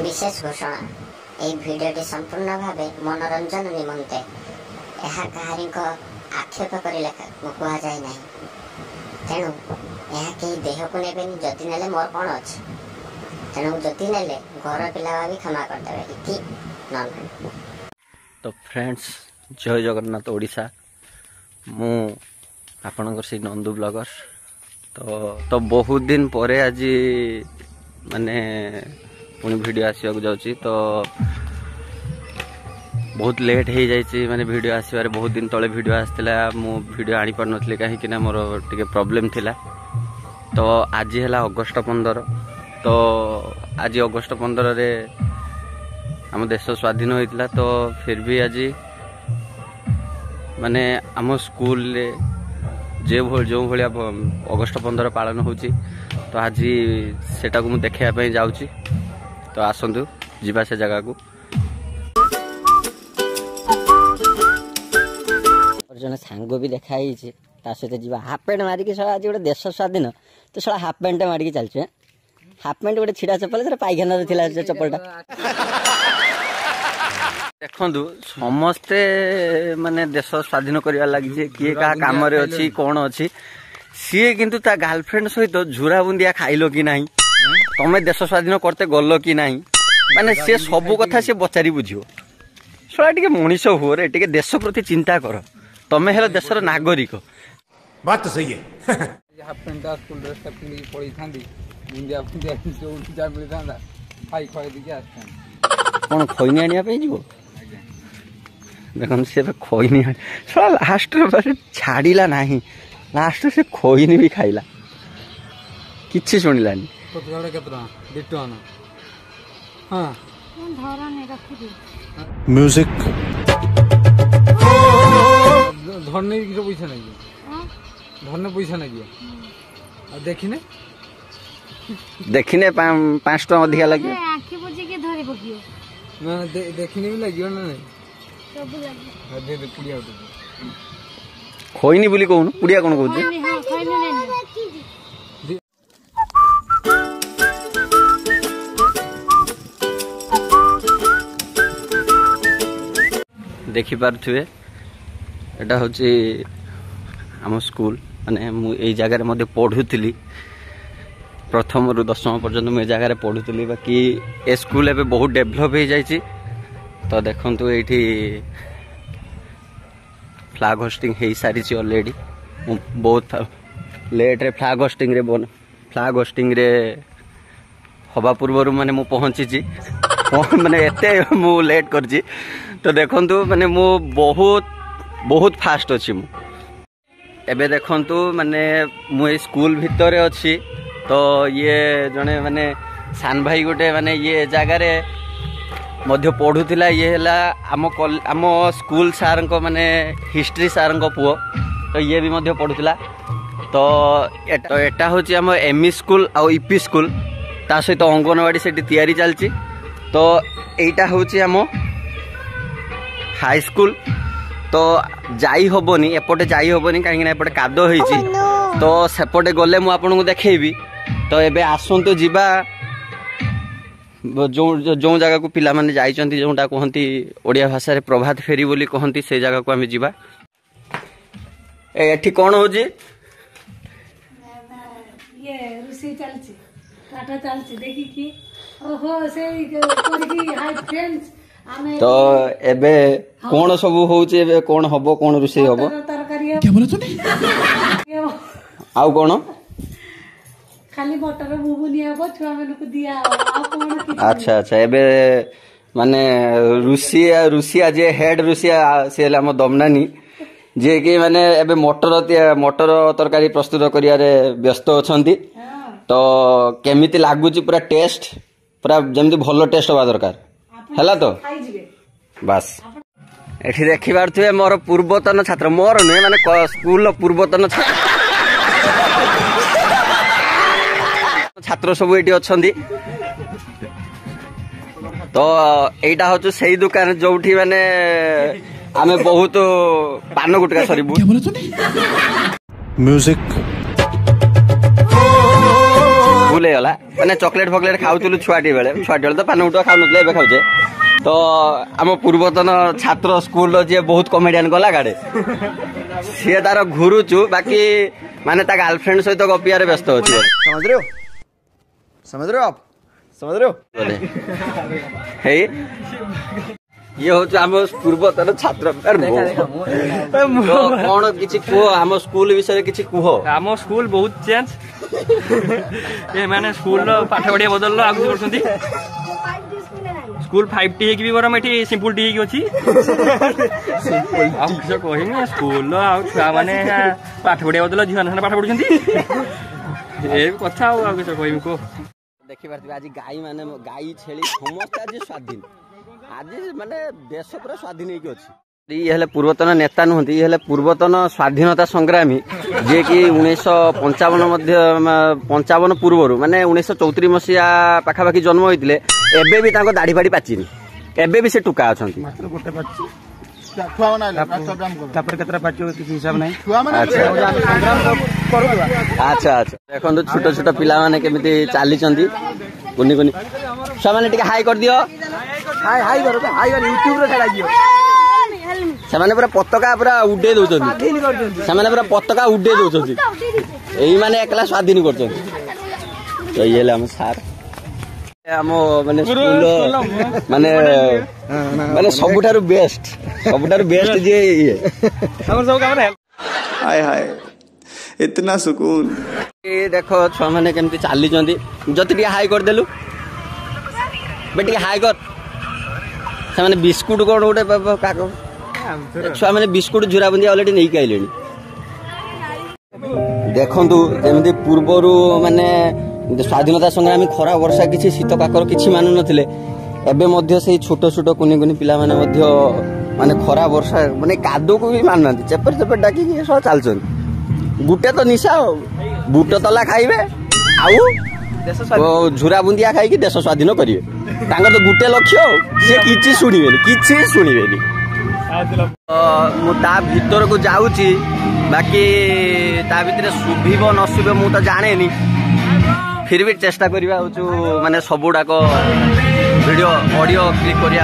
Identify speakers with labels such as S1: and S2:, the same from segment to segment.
S1: विशेष घोषणा यह भिडटी संपूर्ण भाव मनोरंजन निमंते यह कहानी आक्षेप कर कह जाए ना तेणु यह कहीं देह को ने जदि ने मोर कौन अच्छे तेणु जदि ने घर पिला भी क्षमा करदे इति न।
S2: तो फ्रेंड्स जय जगन्नाथ ओडिशा मु आपणकर से नंदू ब्लॉगर तो बहुत दिन पर आज माने पुणी वीडियो आसवाक जाऊँगी तो बहुत लेट हो जाए माने वीडियो आसबार बहुत दिन तले वीडियो आसाला मु वीडियो आनी पार नी कहीं मोर टे प्रॉब्लम थिला। तो आज है अगस्ट 15 तो आज अगस्ट 15 रे आम देश स्वाधीन होता तो फिर भी आज माने आम स्कूल जो भाया अगस्ट 15 पालन होची तो आज सेटा को मुझे देखापी जाऊँगी तो आसतु जीवा से जगह को।
S3: जन सांग भी देखाई सहित जी हाफ पैंट मारिक आज गोटे देश स्वाधीन तो साला हाफ पैंट मारिक चलचे हाफ पैंट गोटे छिड़ा चप्पल पाइखाना चप्पलटा
S2: देखु समस्ते माने देश स्वाधीन करवा लगी किए क्या कम अच्छी कौन अच्छी सी किंतु ता गर्लफ्रेंड सहित झुरा बुंदिया खाइल कि नहीं तमें देश स्वाधीन करते गल कि नहीं माने सी सबू कथा सी बचारी बुझो सला टे मनीष हुए रे टे देश प्रति चिंता कर तमें हेलो देशर नागरिक
S4: बात तो सही है।
S5: हाफ पैंट स्कूल ड्रेस पिंधि पड़ी था बुंदिया बुंदिया जो मिलता खाई खुआ दी
S2: कौन खैनी आने जीव देखो सी खैनी सला लास्ट छाड़ा ना लास्ट से खैनी भी खाइला किसी शुणिलानी
S4: म्यूजिक
S5: धरने की पैसा नहीं धरने पैसा नहीं देखने
S2: देखने 5 टका अधिका लगे
S5: देखने भी लगे ना नहीं
S2: खैनी बोली कहून पुड़िया कौन कहूँ देखी पारे एटा हूँ आम स्कूल माने मुझे जगार मध्य पढ़ुली प्रथम रु 10वीं पर्यंत मुझे जगार पढ़ुली बाकी ए स्कूल एवं बहुत डेभलप हो जाए तो देखु ये फ्लैग होस्टिंग हो सारी ऑलरेडी बहुत लेट रे फ्लैग होस्टिंग रे हवा पूर्व माने मु पहुंची माने एते मु लेट करजी तो देखंतु माने मु बहुत फास्ट अच्छी मु एबे देखंतु माने मु स्कूल भितर अच्छी तो ये जने माने सान भाई गोटे माने ये जगार मध्य पढ़ुला ये है आम स्कूल सार को माने हिस्ट्री सार को पुओ तो ये भी मध्य पढ़ुला तो एटा हूँ आम एमई स्कूल आ यूपी स्कूल ता सहित अंगनवाड़ी से तैयारी चलती तो यहीटा हूँ आम हाई स्कूल तो जाई होबनी एपटे जाई होबनी कहीं एपटे कादो होईची तो सेपटे गले मु आपन को देखेबी तो एबे आसंतु जीवा जो जगह को पिला माने जाइचंती जोटा कहंती ओडिया भाषा रे प्रभात फेरी बोली कहंती से जगह को आमे जीवा एठी कोन होजी
S6: ये रुसी चलची काटा चलची देखि की ओहो से कोरी हाय फ्रेंड्स
S2: तो एबे कौन सब होउचे एबे कौन हबो कौन रुसी हबो
S6: तरकारी
S4: क्या बोला तूने
S2: आउ कौन
S6: खाली मटर बुबुनी हबो छुआ मन को दिया आ कौन
S2: अच्छा अच्छा एबे माने रुसिया जे हेड रुसिया से हम दमनानी जे कि माने एबे मटर तरकारी प्रस्तुत करिया रे व्यस्त अछंती तो केमिति लागुची पूरा टेस्ट पूरा जेमति भलो टेस्ट होबा दरकार हैला तो बस एठी देखि पारथुए मोर पूर्वतन छात्र मोर नै माने स्कूल पूर्वतन छात्र सब एठी अछंती तो एटा हूँ से दुकान जो माने आमे बहुत पान गुटका सरीबू
S4: म्यूजिक
S2: भूल होगा मैंने चॉकलेट फकलेट खाऊलु छुआटी बेले तो पान उठा खाऊ ना खाऊे तो आम पूर्वतन छात्र स्कूल जी बहुत कमेडियन गला गाड़े सी तार घुरुचु बाकी माने ता गर्लफ्रेंड सहित गपियार व्यस्त अच्छे समझ रहे हो हे ये हूँ आम पूर्वतन छात्र कौन किसी कह आम स्कूल विषय किसी कह
S7: आम स्कूल बहुत चेंज ये माने स्कूल पाठ पढ़िया बदल आगे करछंती स्कूल 5T भी बरम एठी सिंपल टी अच्छी कहमी स्कूल छुआ मैंने पाठ पढ़िया बदल झील पाठ पढ़ुंट ये कथा कहमी कह
S2: देखिए आज गाई माने गाई छेली समस्त आज स्वाधीन आज माने देश पूरा स्वाधीन होगी अच्छी ये पूर्वतन नेता नुहति ये पूर्वतन स्वाधीनता संग्रामी जे कि 1955 पूर्व माने 1934 मसीहा पाखापाखि जन्म होते एबे भी दाढ़ी फाड़ी पाचिनी एबे भी से टुका अच्छा अच्छा देखो छोट छोट पिला माने केमिति चाली कुनी कुनी छुआ मैंने टिके हाई कर दियो हाई यूट्यूब रे छाड़ा दियो सेमाने पूरा पताका पूरा उडे दउछन्ती सेमाने पूरा पताका उडे दउछन्ती एही माने एकला स्वाधीन करछन्ती तो ये हम सार आम माने स्कूल माने सबुठारु बेस्ट जे ये हमर सब काम
S8: हाय हाय इतना सुकून
S2: ये देखो छुआ मैंने केमती चली जति हाई कर देलु बेटी हाई कर से बिस्कुट कौन गोटे छुआ मैंने बिस्कुट झुरा बुंदी अलरेडी नहीं आइले देखु जमी पूर्वर माने स्वाधीनता संग्रामी खरा वर्षा किसी शीत काकर किसी मानु नथिले एबे मध्य से छोट छोट कुनी कुनी पिला माने मध्य माने खरा वर्षा माने कादो को भी मानना चेपर चेपर डाकी सब चलछन गुटे तो निशा बुट तला खाइबे आउ झुरा बुंदिया खाई देश स्वाधीन करेंगे तो गुटे लक्ष्य से किसी शुणवे मुझा भीतर को जाऊँगी बाकी ता भीतर शुभ न शुभ मु तो जाने नी फिर भी चेष्टा करवा माने सबुड़ाक वीडियो ऑडियो क्लिक करने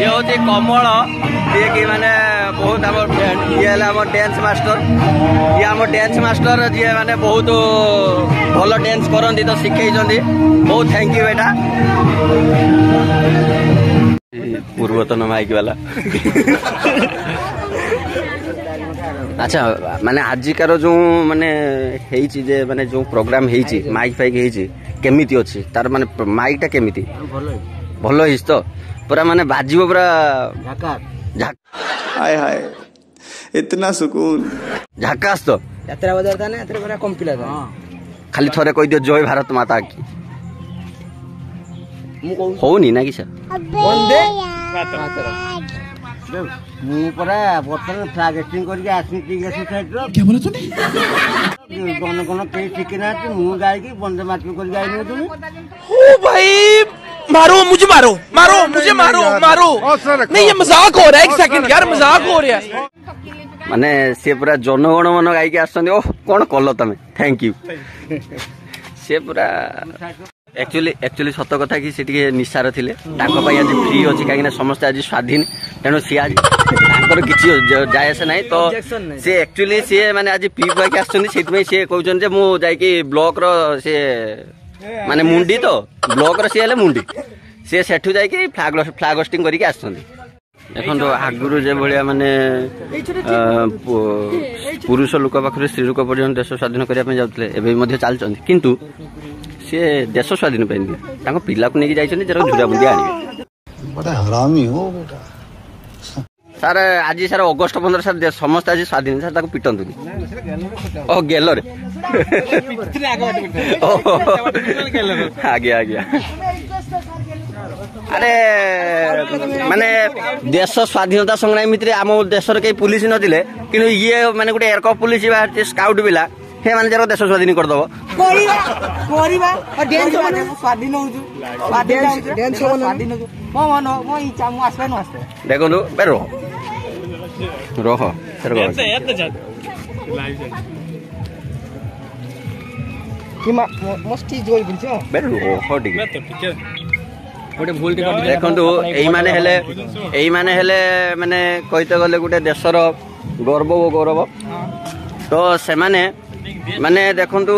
S2: ये हूँ कमल ये कि माने बहुत आम डांस मास्टर ये आम डांस मास्टर जी माने बहुत भल डांस करती तो शिखई बहुत थैंक यू बेटा पूर्वतन माइक वाला अच्छा माने आजिकार जो माने हेची जे माने जो प्रोग्राम हेची माइक फाइक हेची केमिति अछि तार माने माइक टा केमिति भलो हिस तो पूरा माने बाजिबो पूरा
S8: हाय हाय इतना सुकून
S2: झाकास तो
S3: यात्रा बजार था ना यात्रा पूरा कंपिला था
S2: खाली थोड़े कह दियो जय भारत माता की होनी ना किसा
S3: मु परा बर्तन फ्लैग एक्टिंग करके आसमी टीके सोसाइटी रो
S4: क्या बोला तूने
S3: कोन कोन पे टिके ना मु गाय की बंदे माटी कर गाय नो तुम
S9: ओ भाई मारो मुझे मारो नहीं ये मजाक हो रहा है एक सेकंड यार मजाक हो रहा है
S2: माने से पूरा जनगण मन गाई के आछन ओ कोन कलो तमे थैंक यू से पूरा एक्चुअली सत कथा कि से निशार थिले ताको पई आज फ्री अछि काहे समस्त आज स्वाधीन तेणु सी आज तांकर किछि जाय से नाही तो से एक्चुअली से माने आज पी पा के आछन सेति से कहउछन जे मु जाय कि ब्लॉक रो से माने मुंडी तो ब्लॉक रो से हेले मुंडी से सेठु जाय कि फ्लैग होस्टिंग करी के आछन देखो तो आगुरु जे भलिया माने पुरुष लोक पाखरे स्त्री लोक पर्यंत देश स्वाधीन करिया पे जाउतले एबे मध्ये चालचन किंतु से देश स्वाधीन पे पिला को लेकिन जाइए जरा झुरा बुंदिया आनिबे
S8: बड़ा हरामी हो बेटा
S2: सर आज सर अगस्त 15 सर समस्त आज स्वाधीन सर ताको पिटंतु ओ गेलो रे आगे आगे अरे माने देश स्वाधीनता संग्राम मित्र आम देश के पुलिस नथिले किनु ये माने गुटे एरको पुलिस बा स्काउट बिला हे माने जरा देश स्वाधीन कर दबो
S3: कोरिबा और डांस माने स्वाधीन होजु डांस स्वाधीन होजु मो इच्छा मु आसबे न आसबे
S2: देखो नु बेरो रहो सर ବେରୁ ହଉ ଟିକେ
S7: ଗୋଟେ ଭୁଲଟେ କରିଦେଲେ
S2: ଦେଖନ୍ତୁ ଏଇମାନେ ହେଲେ ମାନେ କହିତେ ଗଲେ ଗୋଟେ ଦେଶର ଗର୍ବ ଓ ଗୌରବ। ତ ସେମାନେ ମାନେ ଦେଖନ୍ତୁ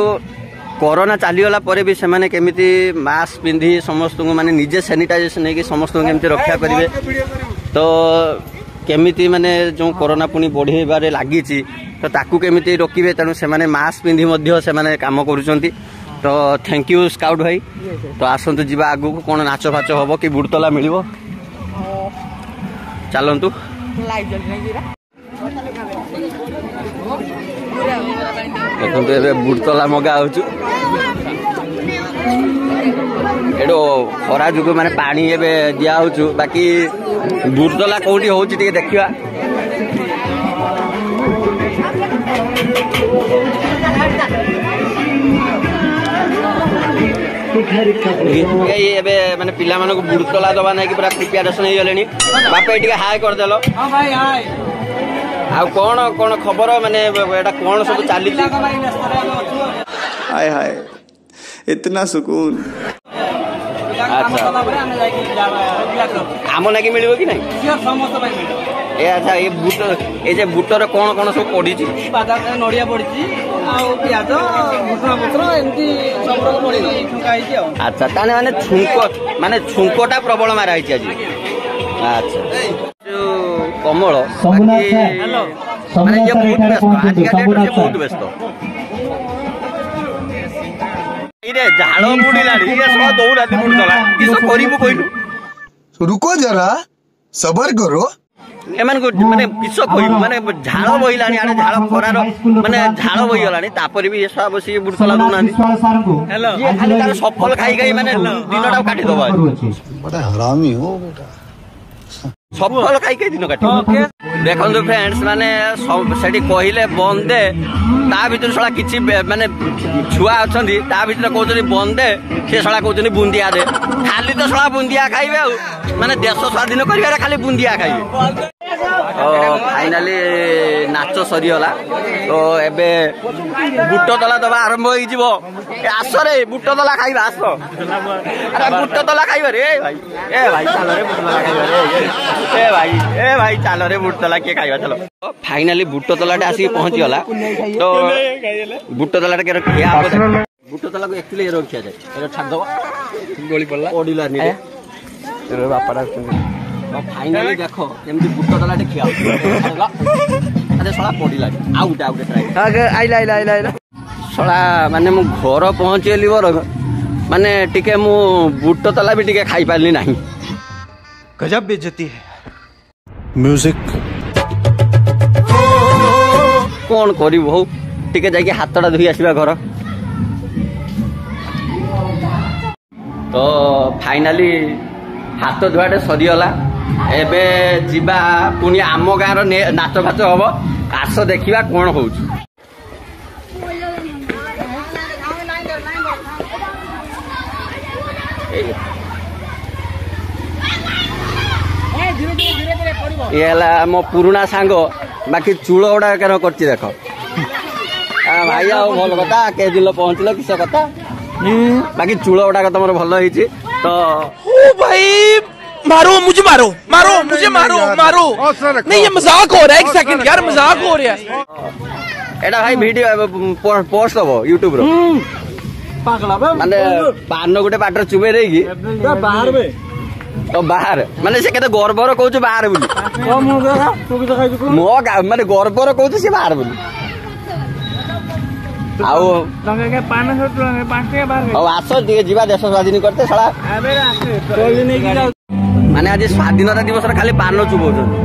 S2: କରୋନା ଚାଲିଗଲା ପରେ ବି ସେମାନେ କେମିତି ମାସ୍କ ପିନ୍ଧି ସମସ୍ତଙ୍କୁ ମାନେ ନିଜେ ସାନିଟାଇଜେସନ ନେଇକି ସମସ୍ତଙ୍କୁ କେମିତି ରକ୍ଷା କରିବେ। ତ କେମିତି ମାନେ ଯେଉଁ କରୋନା ପୁଣି ବଢ଼େଇବାରେ ଲାଗିଛି ତ ତାକୁ କେମିତି ରୋକିବେ, ତେଣୁ ସେମାନେ ମାସ୍କ ପିନ୍ଧି ମଧ୍ୟ ସେମାନେ କାମ କରୁଛନ୍ତି। ତ ଥ୍ୟାଙ୍କ ୟୁ ସ୍କାଉଟ୍ ଭାଇ। ତ ଆସନ୍ତୁ ଯିବା ଆଗକୁ, କ'ଣ ନାଚ ଫାଚ ହବ କି ବୁଡ଼ତଲା ମିଳିବ, ଚାଲନ୍ତୁ। ଦେଖନ୍ତୁ ଏବେ ବୁଡ଼ତଲା ମଗା ହଉଛୁ। ଏଠୁ ଖରା ଯୋଗୁଁ ମାନେ ପାଣି ଏବେ ଦିଆ ହଉଛୁ, ବାକି ବୁଡ଼ତଲା କୋଉଠି ହଉଛି ଟିକେ ଦେଖିବା। ଏବେ ମାନେ ପିଲାମାନଙ୍କୁ ବୁଡ଼ତଲା ଦବା ନାଇକି ପୁରା ପ୍ରିପାରେସନ ହେଇଗଲେଣି। ବାପା ଟିକେ ହାଏ କରିଦେଲ। ଆଉ କଣ କଣ ଖବର, ମାନେ ଏଟା କଣ ସବୁ ଚାଲିଛି?
S8: हाय हाय इतना सुकून।
S2: ଆଚ୍ଛା ଆମ ନାକି ମିଳିବ କି ନାଇଁ? ଏ ଆଚ୍ଛା ଏ ଯେ ବୁଟରେ କଣ କଣ ସବୁ ପଡିଛି?
S7: ବାଦାମ ନଡ଼ିଆ ପଡିଛି ଆଉ ପିଆଜ ଭୁଷୁଙ୍ଗା ପତ୍ର ଏମିତି ସବୁ ରକମ ପଡିକି ଛୁଙ୍କା ହେଇଛି ଆଉ।
S2: ଆଚ୍ଛା ତାହେଲେ ମାନେ ଛୁଙ୍କଟା ପ୍ରବଳ ମାରା ହେଇଛି ଆଜି। ଆଚ୍ଛା ଯୋଉ କମଳ ମାନେ ଇଏ ବହୁତ ବ୍ୟସ୍ତ, ଆଜିକା ଡେଟରେ ସେ ବହୁତ ବ୍ୟସ୍ତ। ଏଇରେ ଝାଳ ବୁଡ଼ିଲାଣି, ଇଏ ସହ ଦୌଡ଼ାନ୍ତି ବୁଡ଼ୁଥିଲା, କିସ କରିବୁ କହିଲୁ?
S10: रुको जरा सबर करो।
S2: ଏମାନଙ୍କୁ ମାନେ କିସ କହିବୁ, ମାନେ ଝାଳ ବହିଲାଣି, ଆଡେ ଝାଳ ଖରାର ମାନେ ଝାଳ ବହିଗଲାଣି, ତାପରେ ବି ଏସବୁ ବସିକି ବୁଡ଼ତଲା ଦଉନାହାନ୍ତି। ଇଏ ଖାଲି ତାର ସଫଲ ଖାଇ ଖାଇ ମାନେ ଦିନଟାକୁ କାଟିଦବ।
S8: बड़ा हरामी हो बेटा।
S2: ସଫଲ ଖାଇ ଖାଇ ଦିନ କାଟିବ। ଦେଖନ୍ତୁ ଫ୍ରେଣ୍ଡସ୍, ମାନେ ସେଠି କହିଲେ ବନ୍ଦେ, ତା ଭିତରୁ ଶଳା କିଛି ମାନେ ଛୁଆ ଅଛନ୍ତି, ତା ଭିତରେ କହୁଛନ୍ତି ବନ୍ଦେ, ସେ ଶଳା କହୁଛନ୍ତି ବୁନ୍ଦିଆ ଦେ। ଖାଲି ତ ଶଳା ବୁନ୍ଦିଆ ଖାଇବେ ଆଉ, ମାନେ ଦେଶ ସ୍ୱାଧୀନ କରିବାରେ ଖାଲି ବୁନ୍ଦିଆ ଖାଇବେ। ଫାଇନାଲି ନାଚ ସରିଗଲା। ତ ଏବେ ବୁଟତଲା ଦବା ଆରମ୍ଭ ହେଇଯିବ। ଆସରେ ବୁଟତଲା ଖାଇବା, ଆସ। ଆରେ ବୁଟତଲା ଖାଇବା ରେ ଭାଇ, ଏ ଭାଇ ଚାଲରେ ବୁଟତଲା ଖାଇବା ରେ, ଏ ଭାଇ ଚାଲରେ ବୁଟତଲା କିଏ ଖାଇବା, ଚାଲ। ଫାଇନାଲି ବୁଟତଲାଟା ଆସିକି ପହଞ୍ଚିଗଲା। ତ ବୁଟତଲାଟା କେବେ ଖିଆ ହବ? ବୁଟତଲାକୁ ଆକ୍ଚୁଆଲି ଏର ଖିଆଯାଏ, ଏର ଛାଡ଼ିଦବ, ଗଳି ପଡ଼ିଲା ପଡ଼ିଲାନି ବାପାଟା। ଫାଇନାଲି ଦେଖ କେମିତି ବୁଟତଲାଟେ ଖିଆ ହଉଛି। ଶଳା ପଡ଼ିଲାନି, ଆଉ ଗୋଟେ ଟ୍ରାଏ ଆଇଲା ଶଳା। ମାନେ ମୁଁ ଘର ପହଞ୍ଚିଗଲି ବରଂ, ମାନେ ଟିକେ ମୁଁ ବୁଟତଲା ବି ଟିକେ ଖାଇପାରିଲି ନାହିଁ।
S9: गजब बेइज्जती है। म्यूजिक
S2: କଣ କରିବୁ, ହଉ ଟିକେ ଯାଇକି ହାତଟା ଧୋଇ ଆସିବା ଘର। ତ ଫାଇନାଲି ହାତ ଧୁଆଟେ ସରିଗଲା। ଏବେ ଯିବା ପୁଣି ଆମ ଗାଁର ନାଚ ଫାଚ ହବ, ଆସ ଦେଖିବା କଣ ହଉଛି। ଇଏ ହେଲା ମୋ ପୁରୁଣା ସାଙ୍ଗ, ବାକି ଚୂଳ ଗୁଡା କେନ କରିଛି ଦେଖ। ଭାଇ ଆଉ ଭଲ କଥା, କେତେ ଦିନ ପହଞ୍ଚିଲ କିସ କଥା, ବାକି ଚୂଳ ଗୁଡାକ ତମର ଭଲ ହେଇଛି। ତ
S9: ओ भाई मारो मुझे, मारो मारो मुझे, मारो मारो। नहीं ये मजाक हो रहा है, एक सेकंड यार, मजाक हो रहा है।
S2: ଏଟା ଭାଇ ଭିଡିଓ ପୋଷ୍ଟ ହବ ୟୁଟ୍ୟୁବ ର। ମାନେ ପାନ ଗୋଟେ ପାଟରେ ଚୁବେଇ ଦେଇକି ତ ବାହାର, ମାନେ ସେ କେତେ ଗର୍ବର କହୁଛୁ ବାହାର ବୋଲି, ମୋ ମାନେ ଗର୍ବର କହୁଛୁ ସେ ବାହାର ବୋଲି। ଆଉ ଆସ ଟିକେ ଯିବା ଦେଶ ସ୍ୱାଧୀନ କରତେ ଶଳା। ମାନେ ଆଜି ସ୍ୱାଧୀନତା ଦିବସରେ ଖାଲି ପାନ ଚୁବଉଛନ୍ତି।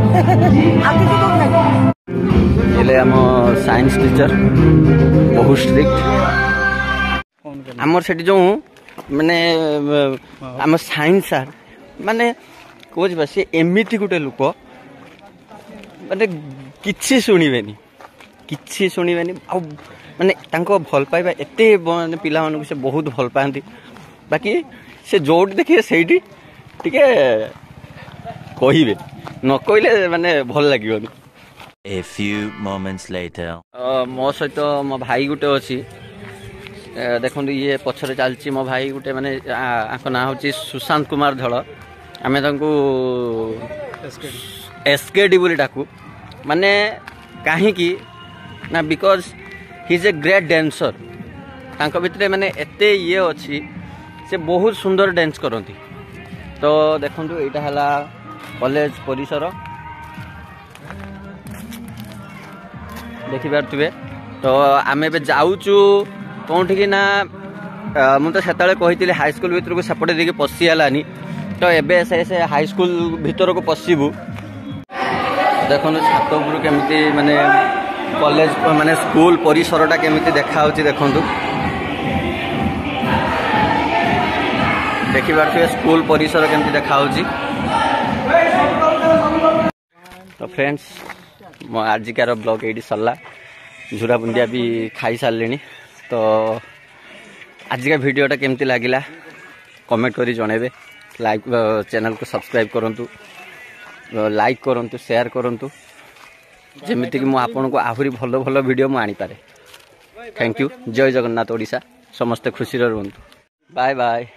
S2: ହେଲେ ଆମ ସାଇନ୍ସ ଟିଚର ବହୁତ ଷ୍ଟ୍ରିକ୍ଟ। ଆମର ସେଠି ଯୋଉ ମାନେ ଆମ ସାଇନ୍ସ ସାର୍ ମାନେ କହୁଛି ବା, ସେ ଏମିତି ଗୋଟେ ଲୋକ ମାନେ କିଛି ଶୁଣିବେନି, ଆଉ ମାନେ ତାଙ୍କ ଭଲ ପାଇବା ଏତେ, ମାନେ ପିଲାମାନଙ୍କୁ ସେ ବହୁତ ଭଲ ପାଆନ୍ତି। ବାକି ସେ ଯୋଉଠି ଦେଖିବେ ସେଇଠି ଟିକେ କହିବେ, ନ କହିଲେ ମାନେ ଭଲ ଲାଗିବନି।
S11: A few moments later.
S2: ମୋ ସହିତ ମୋ ଭାଇ ଗୋଟେ ଅଛି, देखो ये पछरे चलची मो भाई गोटे माने ना हूँ सुशांत कुमार धल आम एसकेडी बोली डाकू माने कहीं ना because he is a great dancer तांको भितरे माने एते ये अच्छी से बहुत सुंदर डांस करती। तो देखो यहाँ है कॉलेज परिसर देखिपे। तो आम ए जाऊचु कौटी कि ना मुझे से कही हाईस्कल भितर को सेपटे देखिए पशिगलानी तो एबे से हाईस्कल भितर को पशु देखो छात उपर केमती माने कॉलेज माने स्कूल परिसरटा केमती देखा देखु देखिए स्कूल परिसर केमती देखा। तो फ्रेंड्स मो आजिकार ब्लॉग ये सरला झुरा बुंदिया भी खाई सारे। तो आजिका वीडियोटा केमती लगिला कमेंट करी जणेबे। लाइक चैनल को सब्सक्राइब करंतु लाइक करंतु शेयर करंतु जेमिति कि मु आपन को आहुरी भलो भलो वीडियो मु आनी पारे। Thank you. जय जगन्नाथ ओडिशा समस्त खुशी रहंतु। Bye bye.